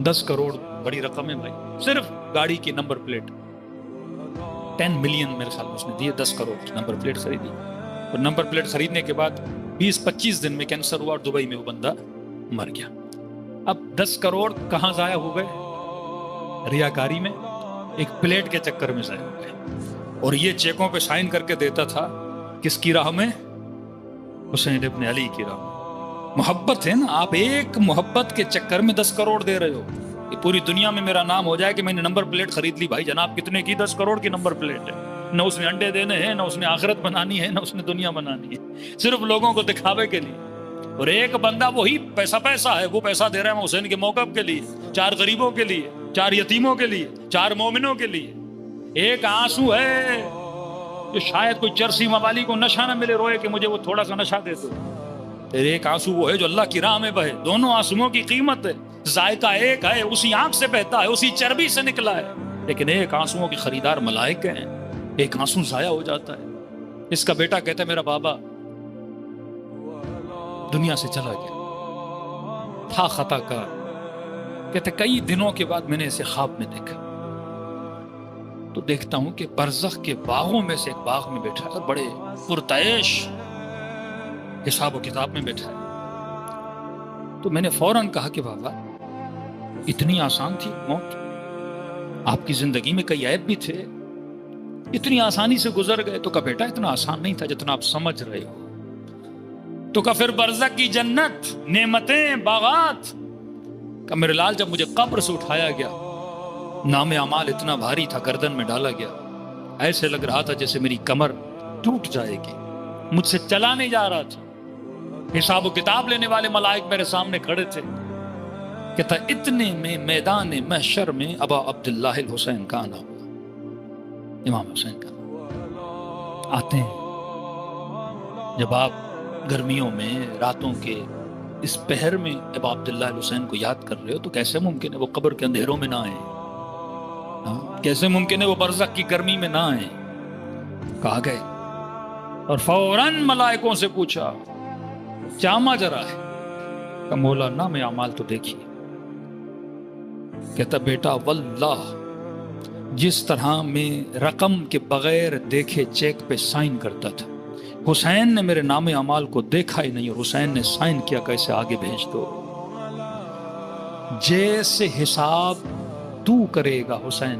10 करोड़ बड़ी रकम है भाई, सिर्फ गाड़ी की नंबर प्लेट 10 मिलियन मेरे ख्याल में उसने दिए, 10 करोड़ नंबर प्लेट खरीदी। और नंबर प्लेट खरीदने के बाद 20-25 दिन में कैंसर हुआ और दुबई में वो बंदा मर गया। अब 10 करोड़ कहाँ जाया हो गए? रियाकारी में, एक प्लेट के चक्कर में जाया हो गए। और ये चेकों पे साइन करके देता था किसकी राह में? हुसैन इब्न अली की राह में। मोहब्बत है ना, आप एक मोहब्बत के चक्कर में 10 करोड़ दे रहे हो। ये पूरी दुनिया में मेरा नाम हो जाए कि मैंने नंबर प्लेट खरीद ली। भाई जनाब कितने की? 10 करोड़ की नंबर प्लेट है। न उसने अंडे देने हैं, न उसने आखिरत बनानी है, न उसने दुनिया बनानी है, सिर्फ लोगों को दिखावे के लिए। और एक बंदा वही पैसा है, वो पैसा दे रहा है हुसैन के मौकब के लिए, 4 गरीबों के लिए, 4 यतीमों के लिए, 4 मोमिनों के लिए। एक आंसू है जो शायद कोई चरसी मवाली को नशा न मिले, रोए कि मुझे वो थोड़ा सा नशा दे दो। तेरे एक आंसू वो है जो अल्लाह की राह में बहे। दोनों आंसुओं की कीमत है, जायका एक है, उसी आंख से बहता है, उसी चर्बी से निकला है। लेकिन एक आंसुओं की खरीदार मलाइक हैं। एक आंसू जाया हो जाता है। इसका बेटा कहता है मेरा बाबा दुनिया से चला गया था, खता का। कहते कई दिनों के बाद मैंने इसे ख्वाब में देखा, तो देखता हूं कि बरज़ख के बागों में से एक बाग में बैठा है, बड़े पुरतैश हिसाब व किताब में बैठा है। तो मैंने फौरन कहा कि बाबा इतनी आसान थी मौत? आपकी जिंदगी में कई ऐब भी थे, इतनी आसानी से गुजर गए। तो कहा बेटा इतना आसान नहीं था जितना आप समझ रहे हो। तो कहा फिर बरज़ख की जन्नत, नेमतें, बागात। कहा मेरे लाल जब मुझे कब्र से उठाया गया, नामे अमाल इतना भारी था, गर्दन में डाला गया, ऐसे लग रहा था जैसे मेरी कमर टूट जाएगी, मुझसे चला नहीं जा रहा था। हिसाब व किताब लेने वाले मलाइक मेरे सामने खड़े थे। कहता इतने में मैदान महशर में अबा अब्दुल्लाह हुसैन का आना हुआ, इमाम हुसैन का आते हैं। जब आप गर्मियों में रातों के इस पहर में अबा अब्दुल्लाह हुसैन को याद कर रहे हो, तो कैसे मुमकिन है वो कब्र के अंधेरों में ना आए? कैसे मुमकिन है वो बरज़ख की गर्मी में ना आए? कहा गए और फौरन मलाइकों से पूछा क्या माजरा है? का मौला नाम अमाल तो देखिए। कहता बेटा वल्लाह जिस तरह मैं रकम के बगैर देखे चेक पे साइन करता था, हुसैन ने मेरे नाम अमाल को देखा ही नहीं और हुसैन ने साइन किया कैसे आगे भेज दो। जैसे हिसाब तू करेगा हुसैन